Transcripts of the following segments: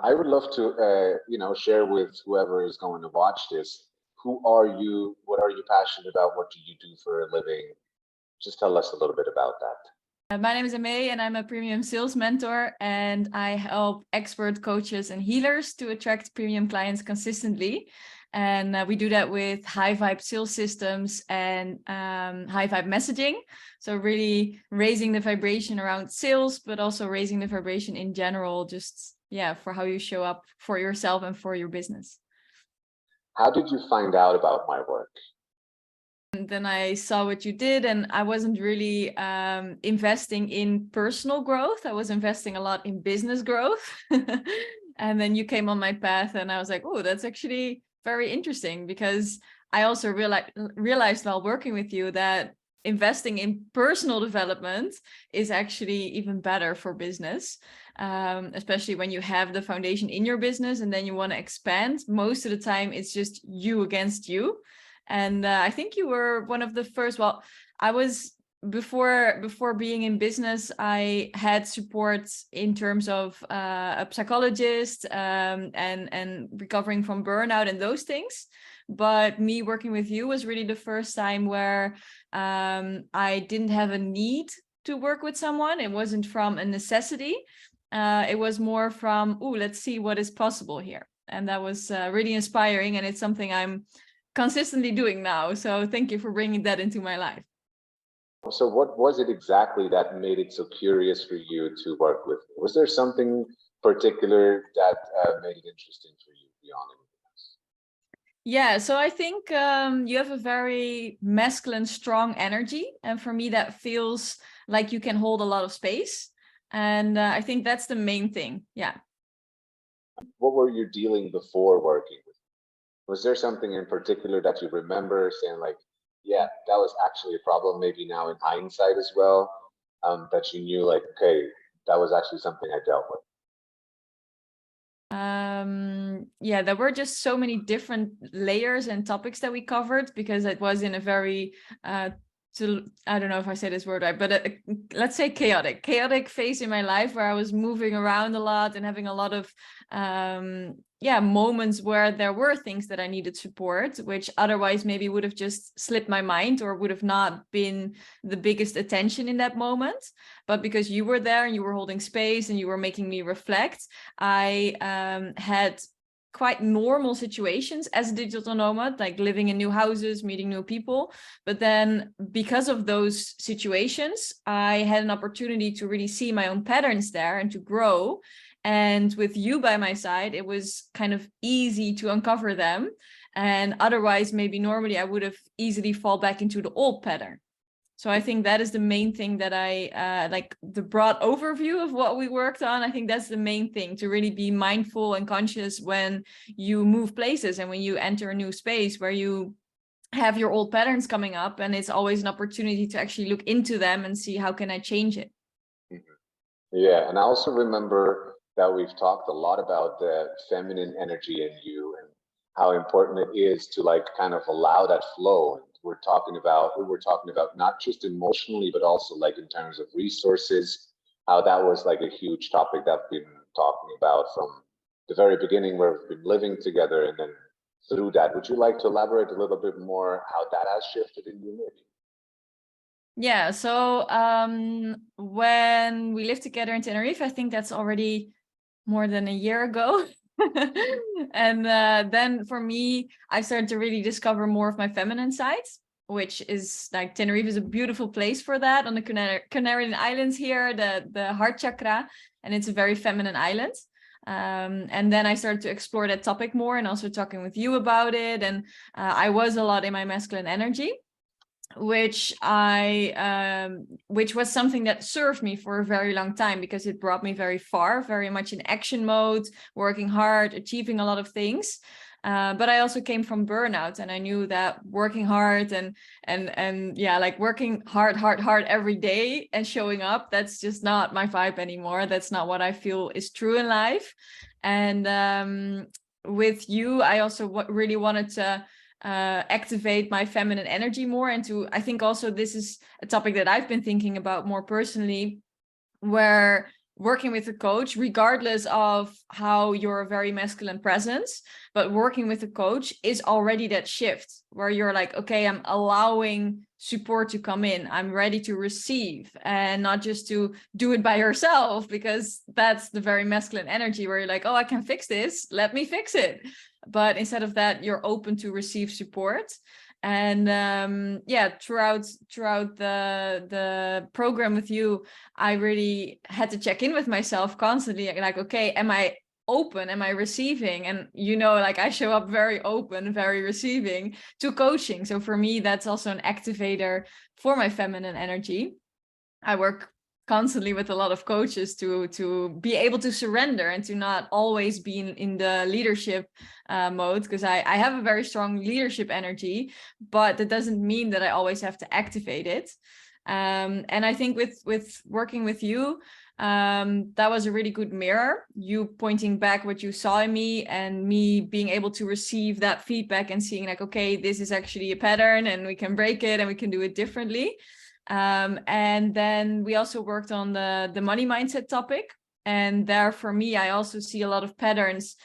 I would love to, share with whoever is going to watch this. Who are you? What are you passionate about? What do you do for a living? Just tell us a little bit about that. My name is Aimeè and I'm a premium sales mentor, and I help expert coaches and healers to attract premium clients consistently. And we do that with high vibe sales systems and high vibe messaging. So really raising the vibration around sales, but also raising the vibration in general, just for how you show up for yourself and for your business. How did you find out about my work? And then I saw what you did, and I wasn't really investing in personal growth. I was investing a lot in business growth. And then you came on my path and I was like, oh, that's actually very interesting, because I also realized while working with you that investing in personal development is actually even better for business, especially when you have the foundation in your business and then you want to expand. Most of the time, it's just you against you. And I think you were one of the first. Well, I was before being in business, I had support in terms of a psychologist and recovering from burnout and those things. But me working with you was really the first time where I didn't have a need to work with someone. It wasn't from a necessity. It was more from, let's see what is possible here. And that was really inspiring. And it's something I'm consistently doing now. So thank you for bringing that into my life. So what was it exactly that made it so curious for you to work with me? Was there something particular that made it interesting for you beyond anything else? Yeah, so I think you have a very masculine, strong energy. And for me, that feels like you can hold a lot of space. And I think that's the main thing. Yeah. What were you dealing before working with? Was there something in particular that you remember saying like, yeah, that was actually a problem, maybe now in hindsight as well, that you knew like, okay, that was actually something I dealt with? Yeah, there were just so many different layers and topics that we covered, because it was in a very I don't know if I say this word right, but let's say chaotic phase in my life, where I was moving around a lot and having a lot of moments where there were things that I needed support, which otherwise maybe would have just slipped my mind or would have not been the biggest attention in that moment. But because you were there and you were holding space and you were making me reflect, I had quite normal situations as a digital nomad, like living in new houses, meeting new people. But then because of those situations, I had an opportunity to really see my own patterns there and to grow. And with you by my side, it was kind of easy to uncover them. And otherwise, maybe normally I would have easily fall back into the old pattern. So I think that is the main thing that I like, the broad overview of what we worked on. I think that's the main thing, to really be mindful and conscious when you move places and when you enter a new space where you have your old patterns coming up, and it's always an opportunity to actually look into them and see how can I change it. Yeah, and I also remember that we've talked a lot about the feminine energy in you and how important it is to like kind of allow that flow. We were talking about not just emotionally, but also like in terms of resources, how that was like a huge topic that we've been talking about from the very beginning, where we've been living together, and then through that. Would you like to elaborate a little bit more how that has shifted in you maybe? Yeah, so when we lived together in Tenerife, I think that's already more than a year ago. And then for me, I started to really discover more of my feminine side, which is like, Tenerife is a beautiful place for that, on the Canarian Islands here, the heart chakra, and it's a very feminine island. And then I started to explore that topic more, and also talking with you about it. And I was a lot in my masculine energy, which was something that served me for a very long time, because it brought me very far, very much in action mode, working hard, achieving a lot of things. But I also came from burnout, and I knew that working hard and like working hard every day and showing up, that's just not my vibe anymore. That's not what I feel is true in life. And with you, I also really wanted to activate my feminine energy more. And I think also this is a topic that I've been thinking about more personally, where working with a coach, regardless of how you're a very masculine presence, but working with a coach is already that shift where you're like, okay, I'm allowing support to come in. I'm ready to receive, and not just to do it by yourself, because that's the very masculine energy where you're like, oh, I can fix this. Let me fix it. But instead of that, you're open to receive support. And throughout the program with you, I really had to check in with myself constantly, like, okay, am I open? Am I receiving? And like, I show up very open, very receiving to coaching. So for me, that's also an activator for my feminine energy. I work constantly with a lot of coaches to be able to surrender and to not always be in the leadership mode, because I have a very strong leadership energy, but that doesn't mean that I always have to activate it. And I think with working with you, that was a really good mirror, you pointing back what you saw in me, and me being able to receive that feedback and seeing like, okay, this is actually a pattern and we can break it and we can do it differently. And then we also worked on the money mindset topic. And there, for me, I also see a lot of patterns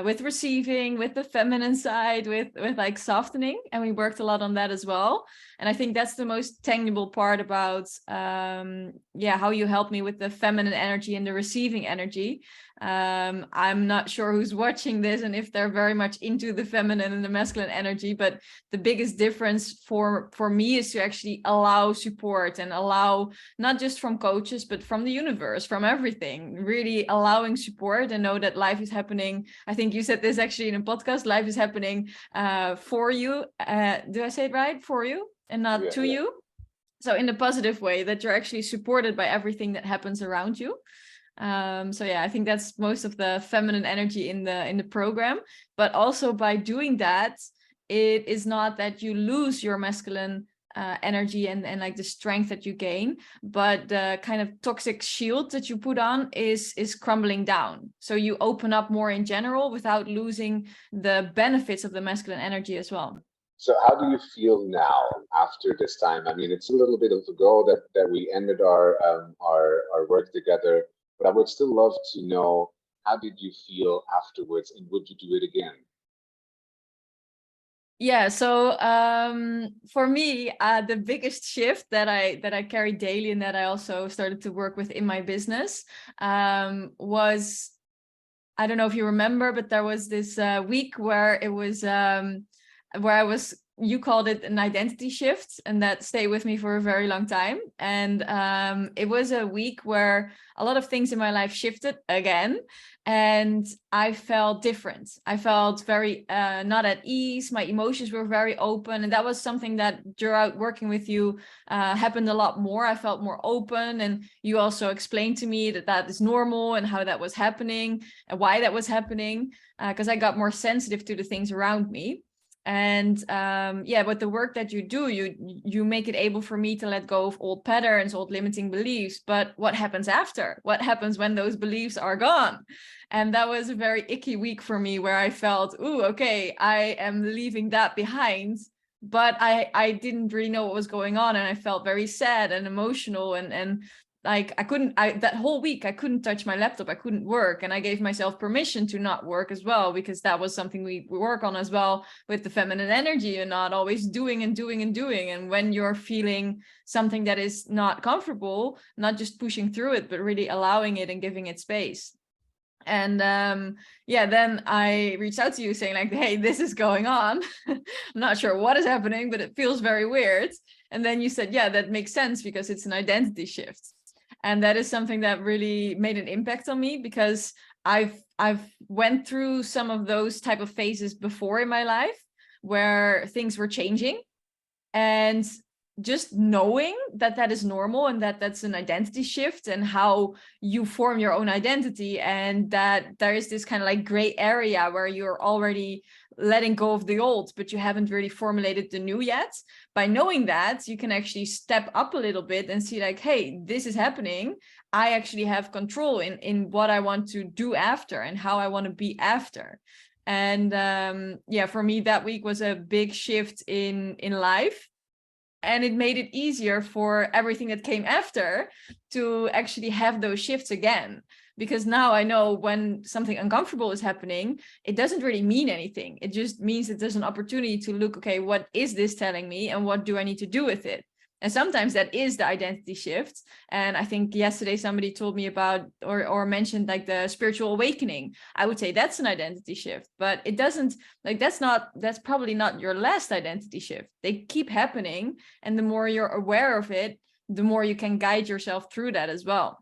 with receiving, with the feminine side, with like softening. And we worked a lot on that as well. And I think that's the most tangible part about, how you help me with the feminine energy and the receiving energy. I'm not sure who's watching this and if they're very much into the feminine and the masculine energy, but the biggest difference for me is to actually allow support and allow, not just from coaches, but from the universe, from everything, really allowing support and know that life is happening. I think you said this actually in a podcast, life is happening for you. Do I say it right? For you and not to you. So in the positive way, that you're actually supported by everything that happens around you. I think that's most of the feminine energy in the program. But also by doing that, it is not that you lose your masculine energy and like the strength that you gain, but the kind of toxic shield that you put on is crumbling down. So you open up more in general without losing the benefits of the masculine energy as well. So how do you feel now after this time? I mean, it's a little bit ago that we ended our work together, but I would still love to know, how did you feel afterwards, and would you do it again? Yeah, so for me, the biggest shift that I carry daily, and that I also started to work with in my business, was, I don't know if you remember, but there was this week where it was where I was, you called it an identity shift, and that stayed with me for a very long time. And it was a week where a lot of things in my life shifted again, and I felt different. I felt very not at ease. My emotions were very open, and that was something that throughout working with you happened a lot more. I felt more open, and you also explained to me that is normal and how that was happening and why that was happening, because I got more sensitive to the things around me. And but the work that you do, you make it able for me to let go of old patterns, old limiting beliefs. But what happens after? What happens when those beliefs are gone? And that was a very icky week for me, where I felt, ooh, okay, I am leaving that behind. But I didn't really know what was going on, and I felt very sad and emotional, and like that whole week I couldn't touch my laptop, I couldn't work, and I gave myself permission to not work as well, because that was something we work on as well with the feminine energy, and not always doing. And when you're feeling something that is not comfortable, not just pushing through it, but really allowing it and giving it space. And then I reached out to you saying like, hey, this is going on. I'm not sure what is happening, but it feels very weird. And then you said, yeah, that makes sense, because it's an identity shift. And that is something that really made an impact on me, because I've went through some of those type of phases before in my life where things were changing, and just knowing that that is normal, and that that's an identity shift, and how you form your own identity, and that there is this kind of like gray area where you're already letting go of the old, but you haven't really formulated the new yet. By knowing that, you can actually step up a little bit and see like, hey, this is happening. I actually have control in what I want to do after, and how I want to be after. And for me, that week was a big shift in life. And it made it easier for everything that came after to actually have those shifts again. Because now I know when something uncomfortable is happening, it doesn't really mean anything. It just means that there's an opportunity to look, okay, what is this telling me and what do I need to do with it? And sometimes that is the identity shift. And I think yesterday somebody told me about or mentioned like the spiritual awakening. I would say that's an identity shift, but it doesn't, like that's probably not your last identity shift. They keep happening. And the more you're aware of it, the more you can guide yourself through that as well.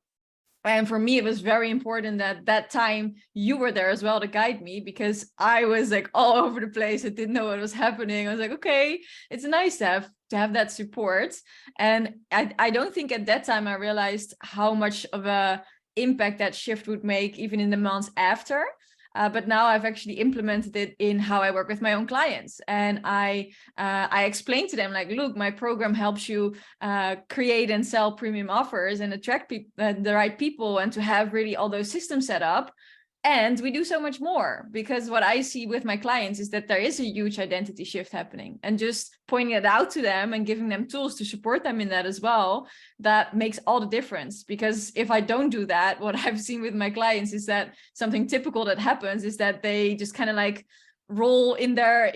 And for me, it was very important that time you were there as well to guide me, because I was like all over the place. I didn't know what was happening. I was like, okay, it's nice to have that support. And I don't think at that time I realized how much of a impact that shift would make even in the months after. But now I've actually implemented it in how I work with my own clients. And I explain to them, like, look, my program helps you create and sell premium offers and attract the right people, and to have really all those systems set up. And we do so much more, because what I see with my clients is that there is a huge identity shift happening, and just pointing it out to them and giving them tools to support them in that as well, that makes all the difference. Because if I don't do that, what I've seen with my clients is that something typical that happens is that they just kind of like roll in their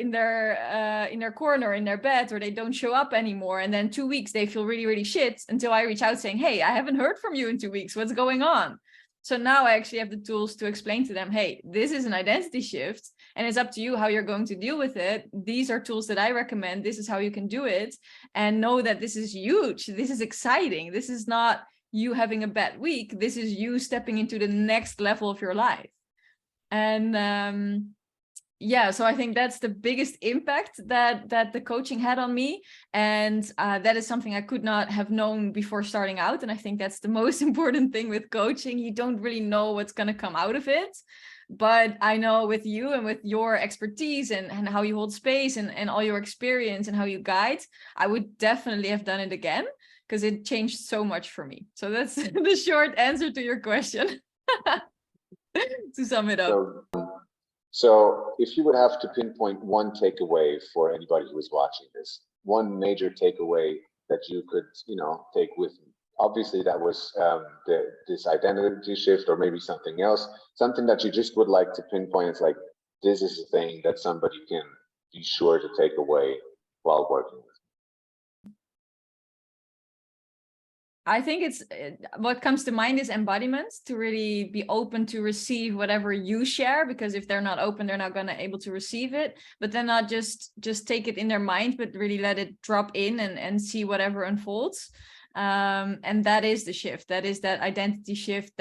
corner in their bed, or they don't show up anymore. And then 2 weeks they feel really, really shit, until I reach out saying, hey, I haven't heard from you in 2 weeks. What's going on? So now I actually have the tools to explain to them, hey, this is an identity shift and it's up to you how you're going to deal with it. These are tools that I recommend. This is how you can do it. And know that this is huge. This is exciting. This is not you having a bad week. This is you stepping into the next level of your life. And yeah, so I think that's the biggest impact that the coaching had on me. And that is something I could not have known before starting out. And I think that's the most important thing with coaching. You don't really know what's going to come out of it. But I know with you and with your expertise and how you hold space and all your experience and how you guide, I would definitely have done it again, because it changed so much for me. So that's the short answer to your question, to sum it up. So if you would have to pinpoint one takeaway for anybody who is watching this, one major takeaway that you could, take with you. Obviously that was this identity shift, or maybe something else, something that you just would like to pinpoint. It's like, this is a thing that somebody can be sure to take away while working with. I think it's what comes to mind is embodiment, to really be open to receive whatever you share, because if they're not open, they're not going to able to receive it. But then not just take it in their mind, but really let it drop in and see whatever unfolds. And that is the shift. That is that identity shift,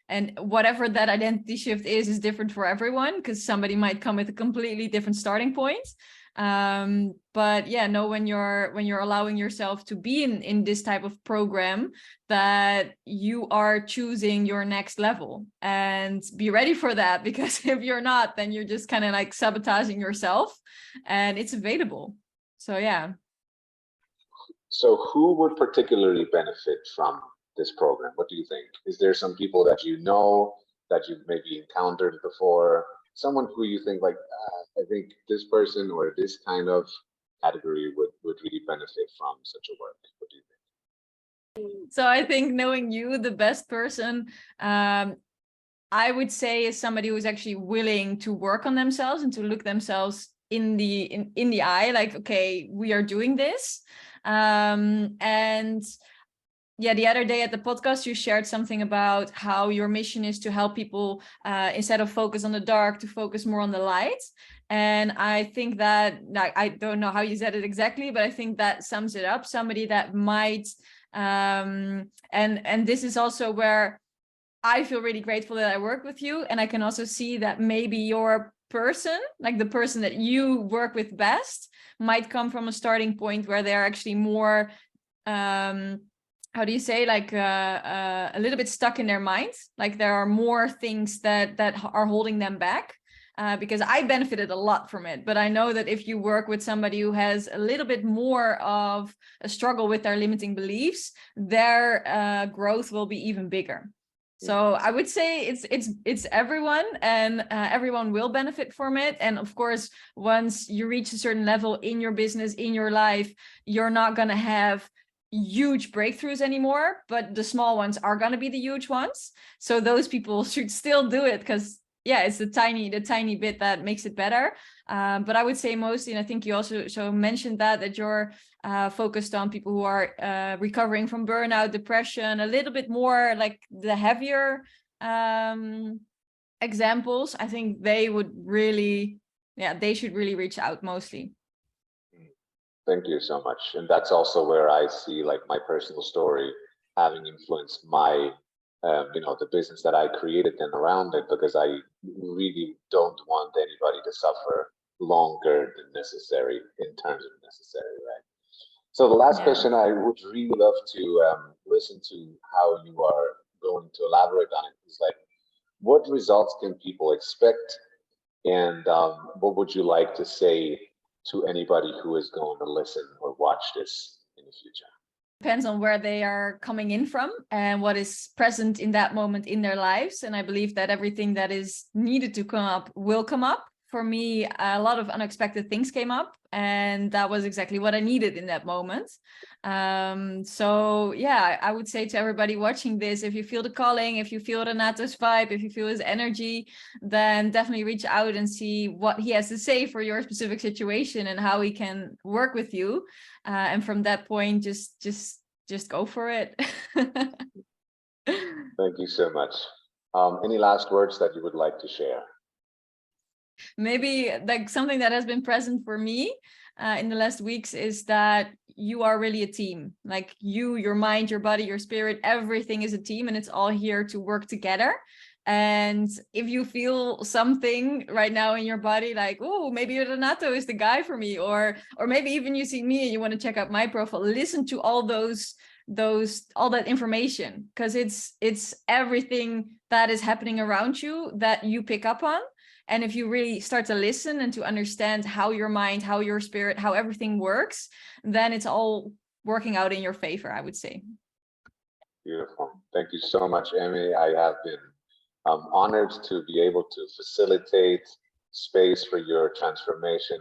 and whatever that identity shift is different for everyone, because somebody might come with a completely different starting point. But yeah, know when you're allowing yourself to be in this type of program, that you are choosing your next level, and be ready for that, because if you're not, then you're just kind of like sabotaging yourself, and it's available. So yeah. So who would particularly benefit from this program? What do you think? Is there some people that you know, that you've maybe encountered before? Someone who you think like, I think this person or this kind of category would really benefit from such a work? What do you think? So I think, knowing you, the best person I would say is somebody who's actually willing to work on themselves and to look themselves in the eye, like, okay, we are doing this. And yeah, the other day at the podcast, you shared something about how your mission is to help people, instead of focus on the dark, to focus more on the light. And I think that, like, I don't know how you said it exactly, but I think that sums it up. Somebody that might, and this is also where I feel really grateful that I work with you. And I can also see that maybe your person, like the person that you work with best, might come from a starting point where they're actually more, how do you say, like a little bit stuck in their minds. Like there are more things that are holding them back, because I benefited a lot from it. But I know that if you work with somebody who has a little bit more of a struggle with their limiting beliefs, their growth will be even bigger. So I would say it's everyone, and everyone will benefit from it. And of course, once you reach a certain level in your business, in your life, you're not going to have huge breakthroughs anymore, but the small ones are going to be the huge ones. So those people should still do it, because yeah, it's the tiny bit that makes it better. But I would say mostly, and I think you also mentioned that you're focused on people who are recovering from burnout, depression, a little bit more like the heavier examples. I think they would really, they should really reach out mostly. Thank you so much. And that's also where I see like my personal story having influenced my, the business that I created and around it, because I really don't want anybody to suffer longer than necessary in terms of necessary, right? So the last question, I would really love to listen to how you are going to elaborate on it. Is like, what results can people expect, and what would you like to say to anybody who is going to listen or watch this in the future? Depends on where they are coming in from and what is present in that moment in their lives. And I believe that everything that is needed to come up will come up. For me, a lot of unexpected things came up, and that was exactly what I needed in that moment. So yeah, I would say to everybody watching this, if you feel the calling, if you feel Renato's vibe, if you feel his energy, then definitely reach out and see what he has to say for your specific situation and how he can work with you. And from that point, just go for it. Thank you so much. Any last words that you would like to share? Maybe like something that has been present for me in the last weeks is that you are really a team. Like your mind, your body, your spirit, everything is a team, and it's all here to work together. And if you feel something right now in your body, like, oh, maybe Renato is the guy for me, or maybe even you see me and you want to check out my profile, listen to all all that information, because it's everything that is happening around you that you pick up on. And if you really start to listen and to understand how your mind, how your spirit, how everything works, then it's all working out in your favor, I would say. Beautiful. Thank you so much, Aimeè. I have been honored to be able to facilitate space for your transformation